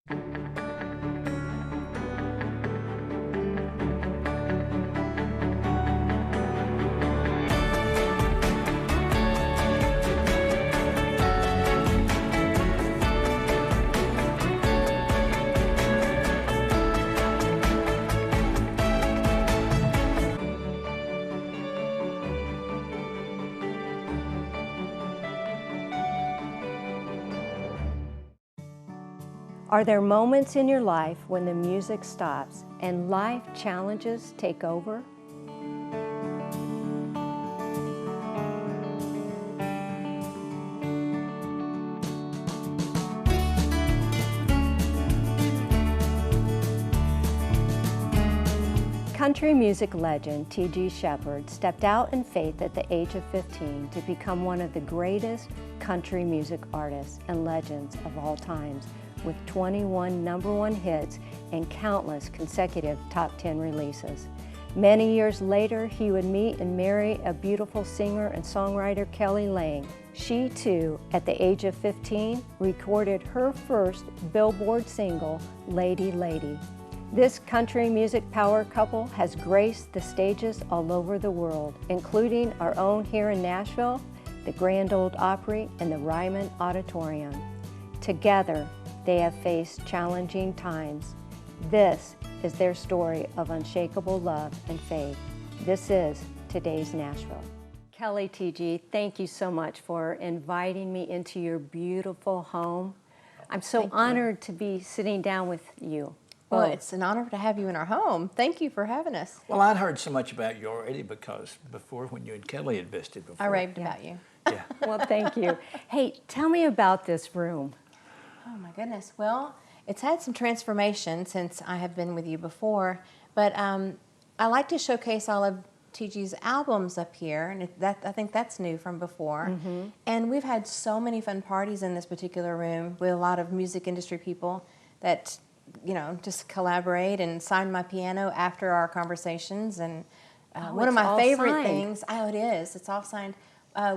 Are there moments in your life when the music stops and life challenges take over? Country music legend T.G. Sheppard stepped out in faith at the age of 15 to become one of the greatest country music artists and legends of all times, with 21 #1 hits and countless consecutive top 10 releases. Many years later, he would meet and marry a beautiful singer and songwriter, Kelly Lang. She too, at the age of 15, recorded her first Billboard single, Lady Lady. This country music power couple has graced the stages all over the world, including our own here in Nashville, the Grand Ole Opry, and the Ryman Auditorium. Together, they have faced challenging times. This is their story of unshakable love and faith. This is today's Nashville. Kelly, T.G., thank you so much for inviting me into your beautiful home. I'm so honored to be sitting down with you. Well, it's an honor to have you in our home. Thank you for having us. Well, I'd heard so much about you already because before, when you and Kelly had visited before. I raved about you. Yeah. Well, thank you. Hey, tell me about this room. Oh my goodness. Well, it's had some transformation since I have been with you before, but I like to showcase all of TG's albums up here, and I think that's new from before. And we've had so many fun parties in this particular room with a lot of music industry people that, you know, just collaborate and sign my piano after our conversations. And one of my favorite things, oh, it is, it's all signed.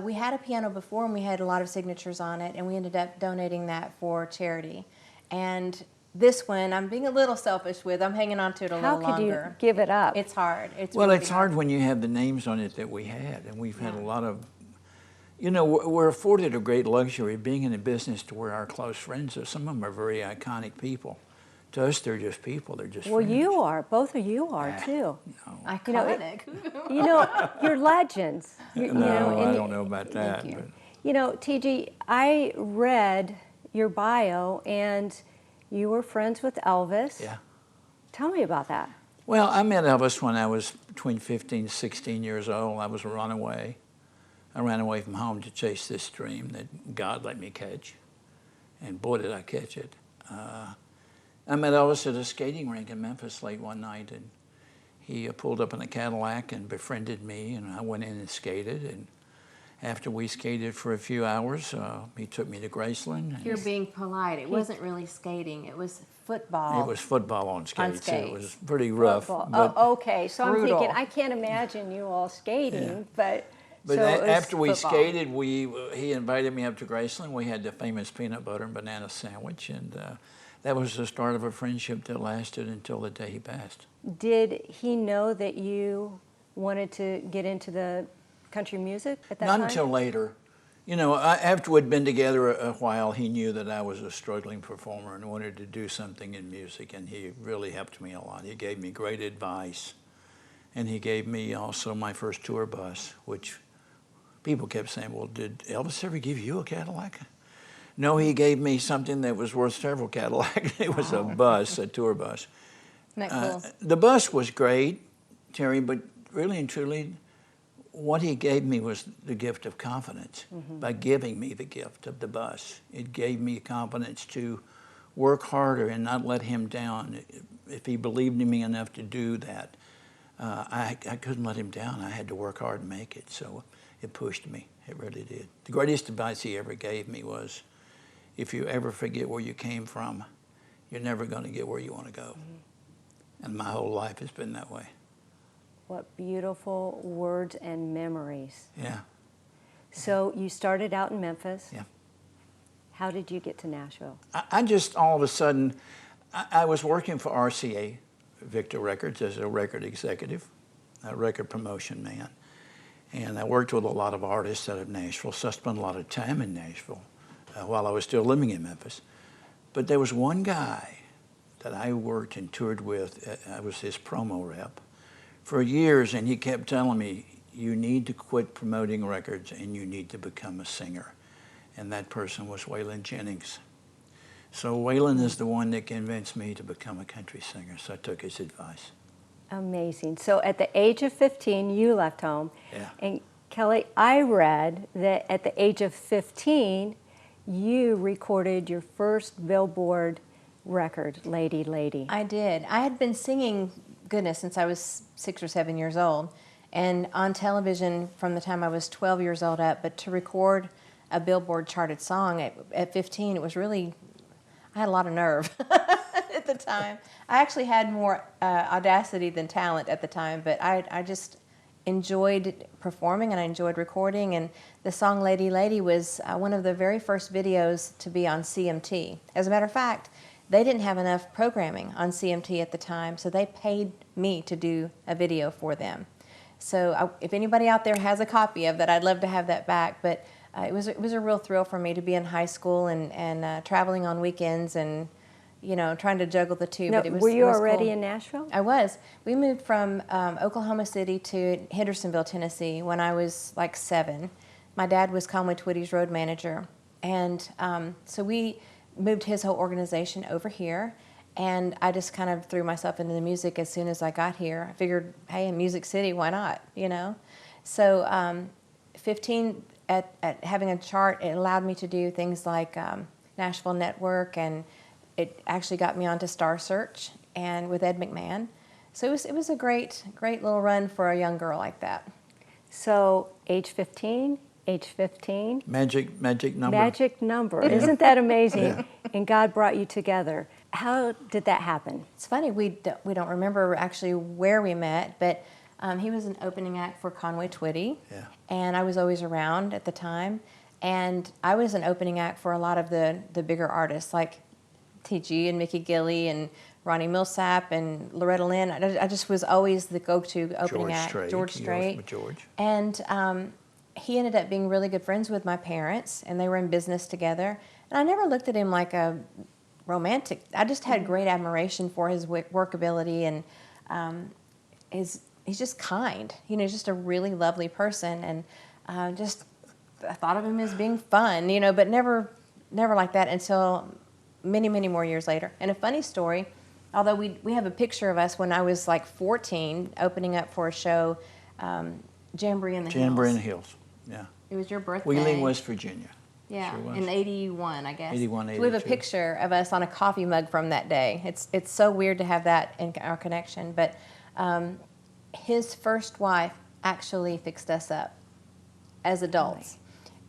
We had a piano before and we had a lot of signatures on it, and we ended up donating that for charity. And this one, I'm being a little selfish with. I'm hanging on to it a little longer. How could you give it up? It's hard. It's well, really it's hard when you have the names on it that we had, and we've had a lot of, you know, we're afforded a great luxury of being in a business to where our close friends are. Some of them are very iconic people. To us, they're just people. They're just friends. You are. Both of you are, too. No. iconic. You know, you're legends. No, I don't know about that. Thank you. But You know, TG, I read your bio, and you were friends with Elvis. yeah. Tell me about that. Well, I met Elvis when I was between 15 and 16 years old. I was a runaway. I ran away from home to chase this dream that God let me catch. And boy, did I catch it. I met Elvis at a skating rink in Memphis late one night, and he pulled up in a Cadillac and befriended me, and I went in and skated. And after we skated for a few hours, he took me to Graceland. You're being polite. It wasn't really skating. It was football. It was football on skates. skates. It was pretty rough. But, okay, so brutal. I'm thinking, I can't imagine you all skating, but But so it was after we football. skated, he invited me up to Graceland. We had the famous peanut butter and banana sandwich, and that was the start of a friendship that lasted until the day he passed. Did he know that you wanted to get into the country music at that time? Not until later. You know, after we'd been together a while, he knew that I was a struggling performer and wanted to do something in music, and he really helped me a lot. He gave me great advice, and he gave me also my first tour bus, which people kept saying, well, did Elvis ever give you a Cadillac? No, he gave me something that was worth several Cadillacs. It was a bus, a tour bus. Isn't that cool? The bus was great, Terry, but really and truly, what he gave me was the gift of confidence. By giving me the gift of the bus, it gave me confidence to work harder and not let him down. If he believed in me enough to do that, I couldn't let him down. I had to work hard and make it, so it pushed me. It really did. The greatest advice he ever gave me was, if you ever forget where you came from, you're never going to get where you want to go. And my whole life has been that way. What beautiful words and memories. Yeah. So you started out in Memphis. Yeah. How did you get to Nashville? I just, all of a sudden, I was working for RCA, Victor Records, as a record executive, a record promotion man. And I worked with a lot of artists out of Nashville, so I spent a lot of time in Nashville while I was still living in Memphis. But there was one guy that I worked and toured with. I was his promo rep for years, and he kept telling me, you need to quit promoting records and you need to become a singer. And that person was Waylon Jennings. So Waylon is the one that convinced me to become a country singer, so I took his advice. Amazing. So at the age of 15, you left home. Yeah. And Kelly, I read that at the age of 15, you recorded your first Billboard record, Lady, Lady. I did. I had been singing, goodness, since I was 6 or 7 years old, and on television from the time I was 12 years old up, but to record a Billboard charted song at 15, it was really, I had a lot of nerve at the time. I actually had more audacity than talent at the time, but I just enjoyed performing and I enjoyed recording, and the song Lady Lady was one of the very first videos to be on CMT. As a matter of fact, they didn't have enough programming on CMT at the time, so they paid me to do a video for them. So if anybody out there has a copy of that, I'd love to have that back, but it was a real thrill for me to be in high school and traveling on weekends and, you know, trying to juggle the two. No, but it was, were you it was already cool. in Nashville? I was. We moved from Oklahoma City to Hendersonville, Tennessee when I was like 7. My dad was Conway Twitty's road manager. And so we moved his whole organization over here. And I just kind of threw myself into the music as soon as I got here. I figured, hey, in Music City, why not, you know? So 15, at having a chart, it allowed me to do things like Nashville Network, and it actually got me onto Star Search and with Ed McMahon. So it was a great little run for a young girl like that. So age 15. Magic number. Magic number. Isn't that amazing? Yeah. And God brought you together. How did that happen? It's funny, we don't remember actually where we met, but he was an opening act for Conway Twitty, Yeah. and I was always around at the time. And I was an opening act for a lot of the bigger artists like T.G. and Mickey Gilley and Ronnie Millsap and Loretta Lynn. I just was always the go-to opening act. George Strait. With George. And he ended up being really good friends with my parents, and they were in business together. And I never looked at him like a romantic. I just had great admiration for his work ability, and he's just kind. You know, he's just a really lovely person, and I thought of him as being fun, you know, but never like that until many more years later. And a funny story, although we have a picture of us when I was like 14 opening up for a show, Jamboree in the Hills. Jamboree in the Hills, yeah. It was your birthday. Wheeling, West Virginia. Yeah, Sure was. in 81, I guess. 81, So we have a 82. picture of us on a coffee mug from that day. It's so weird to have that in our connection. But his first wife actually fixed us up as adults.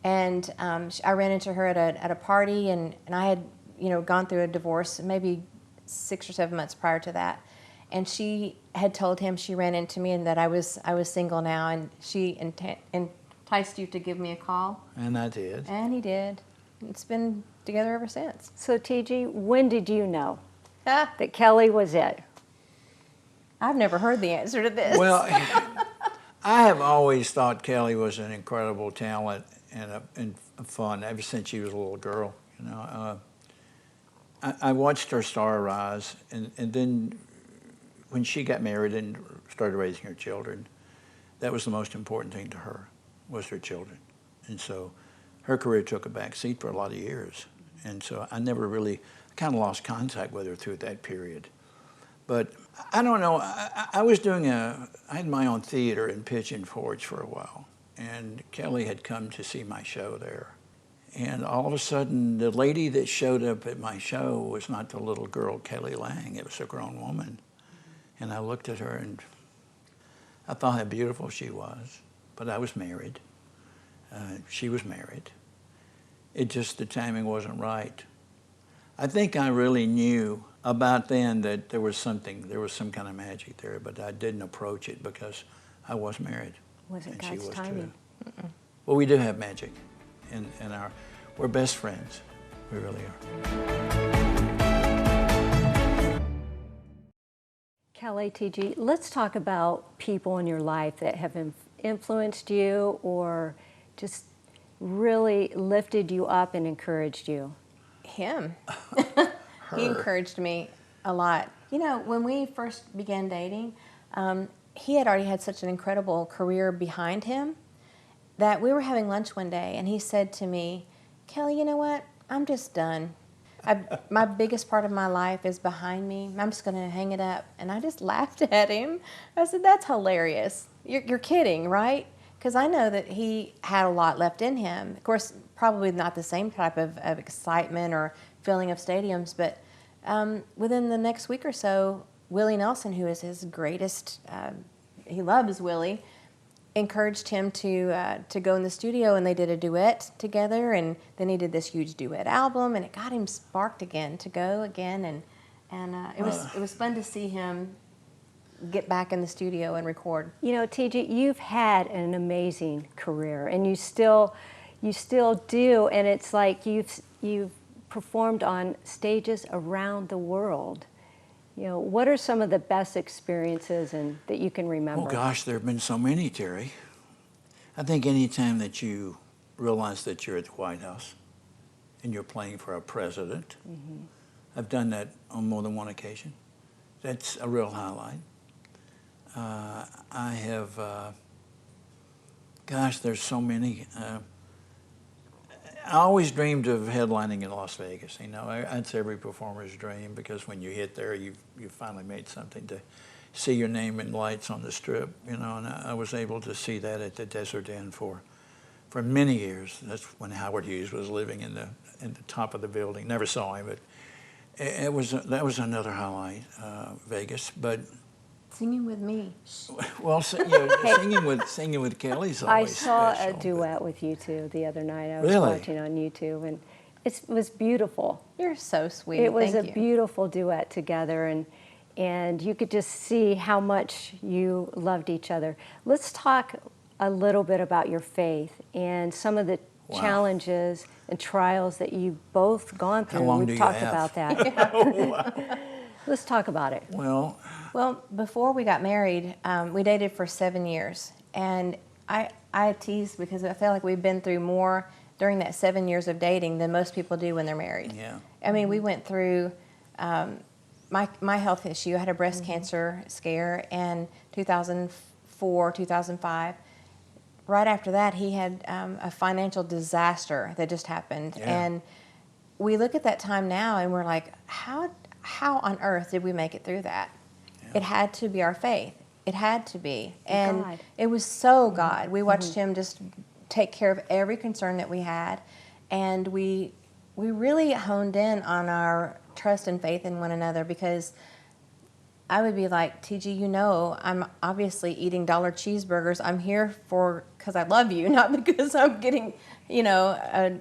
And I ran into her at a party, and I had, you know, gone through a divorce maybe 6 or 7 months prior to that. And she had told him she ran into me and that I was single now, and she enticed you to give me a call. And I did. And he did. It's been together ever since. So T.G., when did you know that Kelly was it? I've never heard the answer to this. Well, I have always thought Kelly was an incredible talent and fun ever since she was a little girl. You know, I watched her star rise, and then when she got married and started raising her children, that was the most important thing to her, was her children. And so her career took a back seat for a lot of years. And so I never really, kind of lost contact with her through that period. But I don't know, I was I had my own theater in Pigeon Forge for a while, and Kelly had come to see my show there. And all of a sudden, the lady that showed up at my show was not the little girl, Kelly Lang, it was a grown woman. And I looked at her and I thought how beautiful she was, but I was married. She was married. It just, the timing wasn't right. I think I really knew about then that there was some kind of magic there, but I didn't approach it because I was married. Was it and God's she was timing? too. Well, we do have magic, and we're best friends. We really are. Kelly, TG, let's talk about people in your life that have influenced you or just really lifted you up and encouraged you. Him. He encouraged me a lot. You know, when we first began dating, he had already had such an incredible career behind him that we were having lunch one day and he said to me, Kelly, you know what? I'm just done. My biggest part of my life is behind me. I'm just going to hang it up. And I just laughed at him. I said, that's hilarious. You're kidding, right? Because I know that he had a lot left in him. Of course, probably not the same type of excitement or filling of stadiums, but within the next week or so, Willie Nelson, who is his greatest, he loves Willie, encouraged him to go in the studio, and they did a duet together, and then he did this huge duet album, and it got him sparked again to go again, and it was fun to see him get back in the studio and record. You know, TG, you've had an amazing career, and you still do, and it's like you've performed on stages around the world. You know, what are some of the best experiences that you can remember? Oh gosh, there have been so many, Terry. I think any time that you realize that you're at the White House and you're playing for a president, I've done that on more than one occasion. That's a real highlight. I have, gosh, there's so many. I always dreamed of headlining in Las Vegas. You know, that's every performer's dream, because when you hit there, you've finally made something to see your name in lights on the Strip. You know, and I was able to see that at the Desert Inn for many years. That's when Howard Hughes was living in the top of the building. Never saw him, but that was another highlight, Vegas. But Singing with me. well, singing with Kelly's always I saw special, a duet with you two the other night. I was Really? watching on YouTube, and it was beautiful. You're so sweet. It was Thank a you. beautiful duet together, and you could just see how much you loved each other. Let's talk a little bit about your faith and some of the challenges and trials that you've both gone through. How long do We've you talked have? about that. Let's talk about it. Well, before we got married, we dated for 7 years, and I tease because I feel like we've been through more during that 7 years of dating than most people do when they're married. Yeah. I mean, we went through my health issue. I had a breast cancer scare in 2004, 2005. Right after that, he had a financial disaster that just happened, and we look at that time now, and we're like, how on earth did we make it through that? It had to be our faith. It had to be. And God. it was so God. We watched him just take care of every concern that we had. And we really honed in on our trust and faith in one another, because I would be like, TG, you know, I'm obviously eating dollar cheeseburgers. I'm here because I love you, not because I'm getting, you know,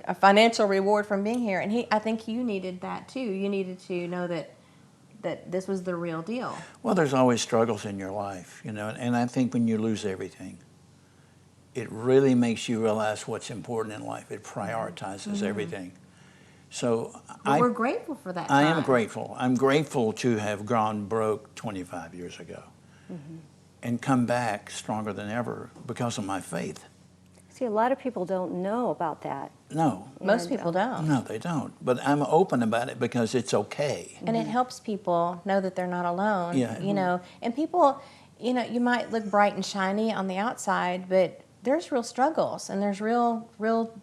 a financial reward from being here. And I think you needed that too. You needed to know that this was the real deal. Well, there's always struggles in your life, you know, and I think when you lose everything, it really makes you realize what's important in life. It prioritizes everything. So But we're grateful for that I time. am grateful. I'm grateful to have gone broke 25 years ago and come back stronger than ever because of my faith. See, a lot of people don't know about that. No. Most people don't. No, they don't. But I'm open about it because it's okay. And it helps people know that they're not alone. Yeah. You know, and people, you know, you might look bright and shiny on the outside, but there's real struggles and there's real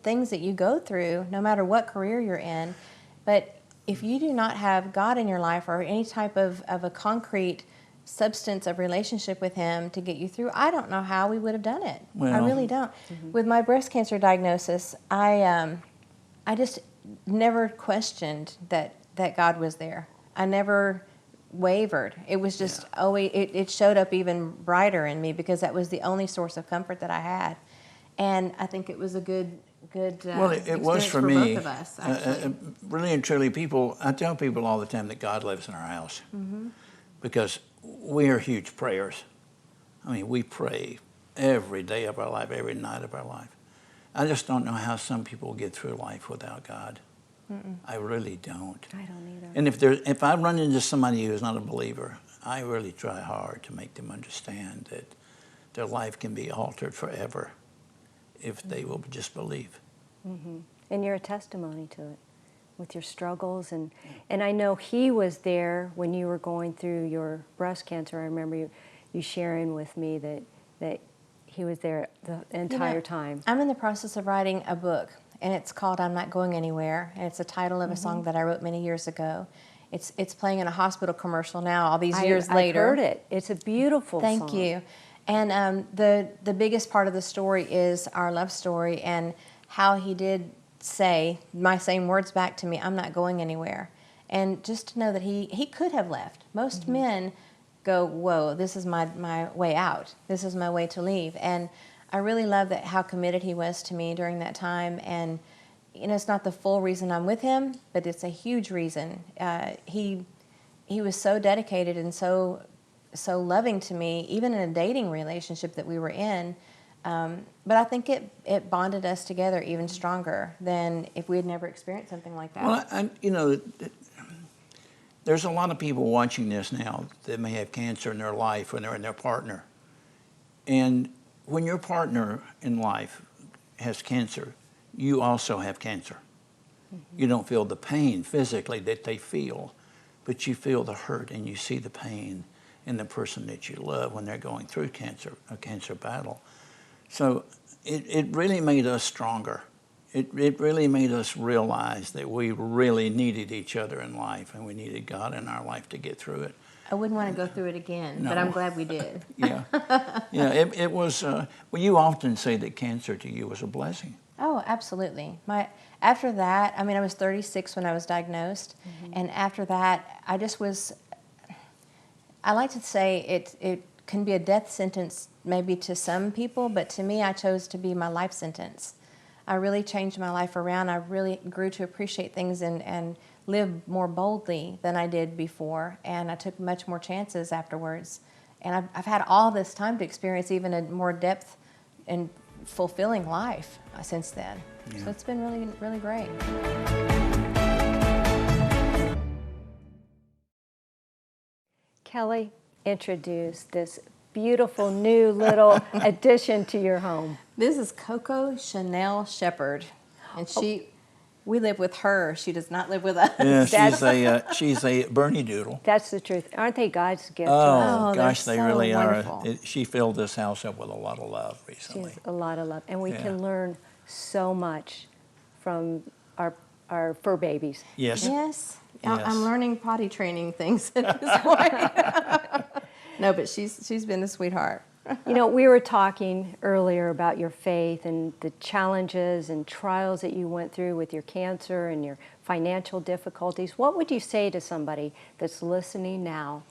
things that you go through no matter what career you're in. But if you do not have God in your life or any type of a concrete substance of relationship with Him to get you through, I don't know how we would have done it. Well, I really don't. With my breast cancer diagnosis, I just never questioned that God was there. I never wavered. It was just always, it showed up even brighter in me because that was the only source of comfort that I had. And I think it was a good well, it was experience for me. both of us, actually. Really and truly, I tell people all the time that God lives in our house because we are huge prayers. I mean, we pray every day of our life, every night of our life. I just don't know how some people get through life without God. I really don't. I don't either. And if I run into somebody who's not a believer, I really try hard to make them understand that their life can be altered forever if they will just believe. And you're a testimony to it with your struggles. And I know he was there when you were going through your breast cancer. I remember you sharing with me that he was there the entire time. I'm in the process of writing a book, and it's called I'm Not Going Anywhere, and it's the title of a song that I wrote many years ago. It's playing in a hospital commercial now, all these years later. I've heard it. It's a beautiful song. Thank you. And the biggest part of the story is our love story and how he did say my same words back to me, I'm not going anywhere. And just to know that he could have left. Most men go, whoa, this is my way out. This is my way to leave. And I really love that how committed he was to me during that time. And you know, it's not the full reason I'm with him, but it's a huge reason. He was so dedicated and so loving to me, even in a dating relationship that we were in. But I think it bonded us together even stronger than if we had never experienced something like that. Well, you know, there's a lot of people watching this now that may have cancer in their life when they're in their partner. And when your partner in life has cancer, you also have cancer. You don't feel the pain physically that they feel, but you feel the hurt and you see the pain in the person that you love when they're going through a cancer battle. So it really made us stronger. It really made us realize that we really needed each other in life and we needed God in our life to get through it. I wouldn't want to go through it again, No. but I'm glad we did. Yeah, yeah. It was. Well, you often say that cancer to you was a blessing. Oh, absolutely. After that, I mean, I was 36 when I was diagnosed, and after that, I just was. I like to say it can be a death sentence maybe to some people, but to me, I chose to be my life sentence. I really changed my life around. I really grew to appreciate things and live more boldly than I did before, and I took much more chances afterwards. And I've had all this time to experience even a more depth and fulfilling life since then. Yeah. So it's been really, really great. Kelly, introduce this beautiful new little addition to your home. This is Coco Chanel Sheppard, and we live with her. She does not live with us. Yeah, she's a Bernie Doodle. That's the truth. Aren't they God's gift? Oh gosh, they so really wonderful. are. She filled this house up with a lot of love recently. She's a lot of love, and we can learn so much from our fur babies. Yes. Yes. Yes. I'm learning potty training things at this point. No, but she's been a sweetheart. You know, we were talking earlier about your faith and the challenges and trials that you went through with your cancer and your financial difficulties. What would you say to somebody that's listening now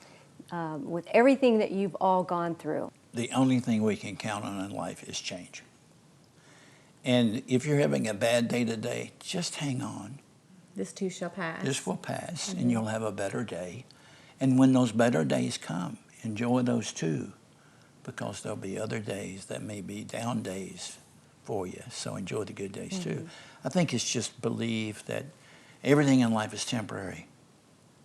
with everything that you've all gone through? The only thing we can count on in life is change. And if you're having a bad day today, just hang on. This too shall pass. This will pass, and you'll have a better day. And when those better days come, enjoy those too, because there'll be other days that may be down days for you. So enjoy the good days too. I think it's just believe that everything in life is temporary.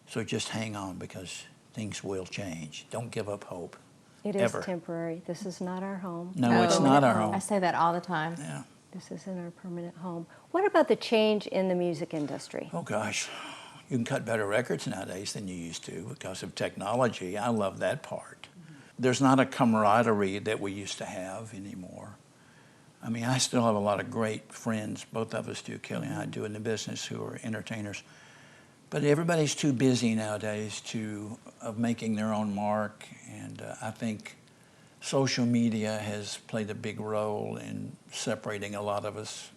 So just hang on, because things will change. Don't give up hope. It is temporary. This is not our home. No, it's not our home. I say that all the time. Yeah. This isn't our permanent home. What about the change in the music industry? Oh gosh, you can cut better records nowadays than you used to because of technology. I love that part. There's not a camaraderie that we used to have anymore. I mean, I still have a lot of great friends, both of us do, Kelly and I do in the business, who are entertainers. But everybody's too busy nowadays of making their own mark, and I think social media has played a big role in separating a lot of us.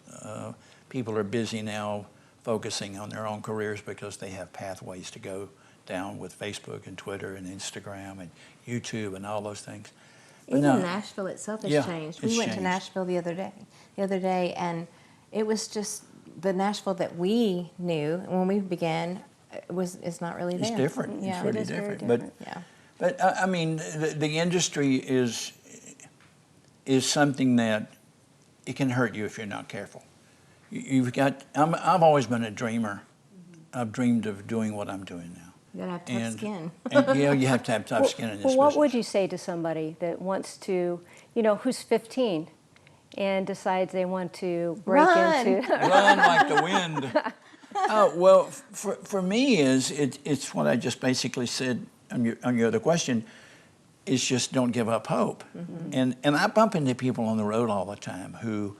People are busy now focusing on their own careers because they have pathways to go down with Facebook and Twitter and Instagram and YouTube and all those things. But Even Nashville itself has changed. We went changed. to Nashville the other day, and it was just the Nashville that we knew when we began. It's not really there. It's different. Yeah, it's really it is different. Very different. But I mean, the industry is something that it can hurt you if you're not careful. You've got. I've always been a dreamer. I've dreamed of doing what I'm doing now. You gotta have tough skin. And you have to have tough skin in this Well, what business. would you say to somebody that wants to, you know, who's 15 and decides they want to break Run. into? Run like the wind. Well, for me, it's what I just basically said on your other question. Is just don't give up hope. And I bump into people on the road all the time who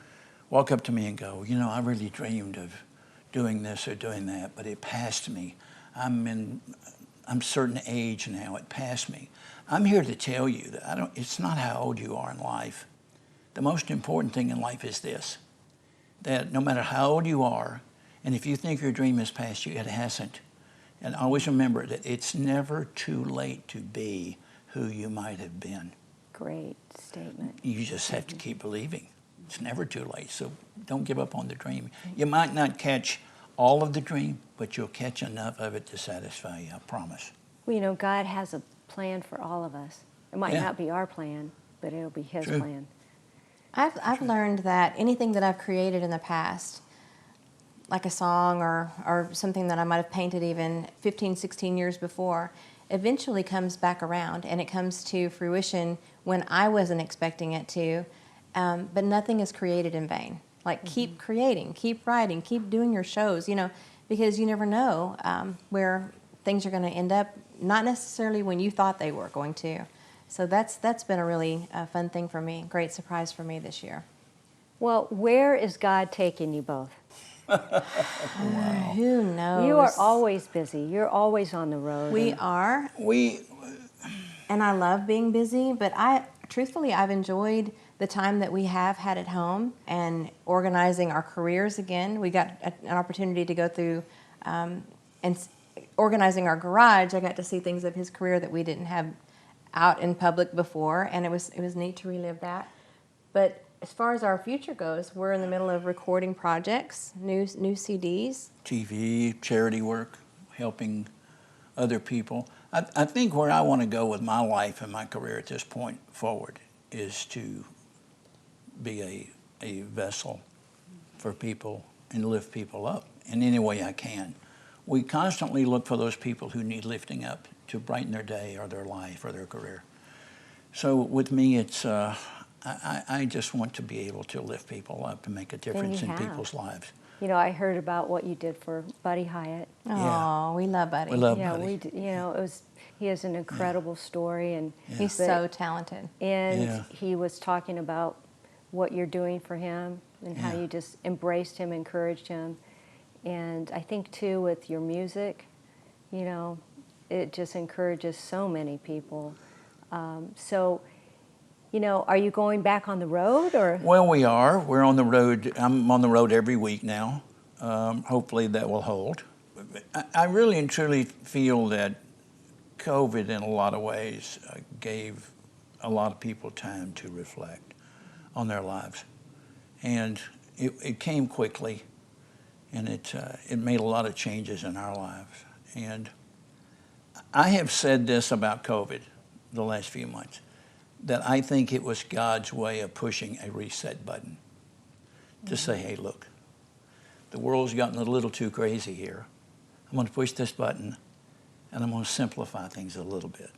walk up to me and go, you know, I really dreamed of doing this or doing that, but it passed me. I'm a certain age now, it passed me. I'm here to tell you that it's not how old you are in life. The most important thing in life is this, that no matter how old you are, and if you think your dream has passed you, it hasn't. And always remember that it's never too late to be who you might have been. Great statement. You just have to keep believing. It's never too late, so don't give up on the dream. You might not catch all of the dream, but you'll catch enough of it to satisfy you, I promise. Well, you know, God has a plan for all of us. It might not be our plan, but it'll be His plan. I've learned that anything that I've created in the past, like a song or something that I might have painted even 15, 16 years before, eventually comes back around and it comes to fruition when I wasn't expecting it to. But nothing is created in vain. Like keep creating, keep writing, keep doing your shows, you know, because you never know where things are going to end up, not necessarily when you thought they were going to. So that's been a really fun thing for me, great surprise for me this year. Well, where is God taking you both? Who knows? You are always busy. You're always on the road. We are. And I love being busy, but truthfully, I've enjoyed the time that we have had at home and organizing our careers again. We got an opportunity to go through and organizing our garage. I got to see things of his career that we didn't have out in public before, and it was neat to relive that. But as far as our future goes, we're in the middle of recording projects, new CDs. TV, charity work, helping other people. I think where I want to go with my life and my career at this point forward is to be a vessel for people and lift people up in any way I can. We constantly look for those people who need lifting up to brighten their day or their life or their career. So with me, it's I just want to be able to lift people up and make a difference in people's lives. You know, I heard about what you did for Buddy Hyatt. Oh, we love Buddy. We love Yeah, Buddy. you know, he has an incredible story, and He's so talented. And he was talking about what you're doing for him and how you just embraced him, encouraged him. And I think, too, with your music, you know, it just encourages so many people. So, you know, are you going back on the road, or? Well, we are. We're on the road. I'm on the road every week now. Hopefully that will hold. I really and truly feel that COVID, in a lot of ways, gave a lot of people time to reflect on their lives. And it came quickly, and it made a lot of changes in our lives. And I have said this about COVID the last few months, that I think it was God's way of pushing a reset button to say, hey, look, the world's gotten a little too crazy here. I'm going to push this button, and I'm going to simplify things a little bit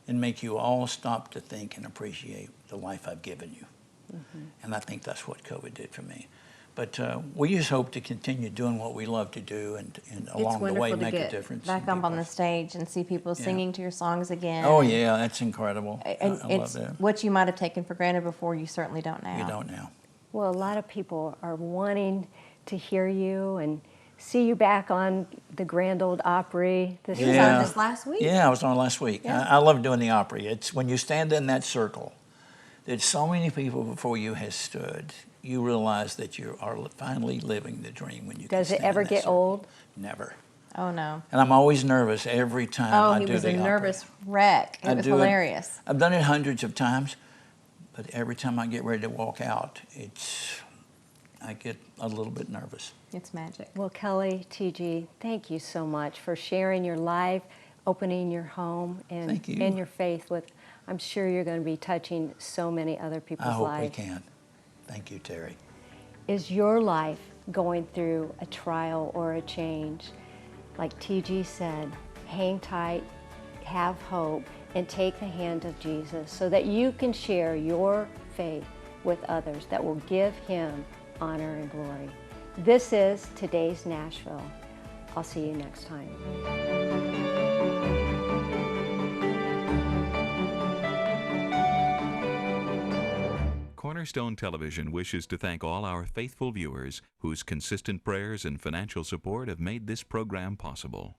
and make you all stop to think and appreciate the life I've given you. And I think that's what COVID did for me. But we just hope to continue doing what we love to do and along the way make a difference. Back up on the stage and see people singing to your songs again. Oh, yeah, that's incredible. And I it's love that. what you might have taken for granted before, you certainly don't now. You don't now. Well, a lot of people are wanting to hear you and see you back on the Grand Old Opry. He was on this last week. Yeah, I was on last week. Yeah. I love doing the Opry. It's when you stand in that circle, that so many people before you has stood, you realize that you are finally living the dream when you Does can it stand ever in that get circle. old? Never. Oh, no. And I'm always nervous every time I do the he was a Opry. nervous wreck. It was hilarious. I've done it hundreds of times, but every time I get ready to walk out, I get a little bit nervous. It's magic. Well, Kelly, TG, thank you so much for sharing your life, opening your home, and Thank you. and your faith with. I'm sure you're going to be touching so many other people's I hope lives. we can. Thank you, Terry. Is your life going through a trial or a change. Like TG said, hang tight, have hope, and take the hand of Jesus so that you can share your faith with others that will give Him honor and glory. This is today's Nashville. I'll see you next time. Cornerstone Television wishes to thank all our faithful viewers whose consistent prayers and financial support have made this program possible.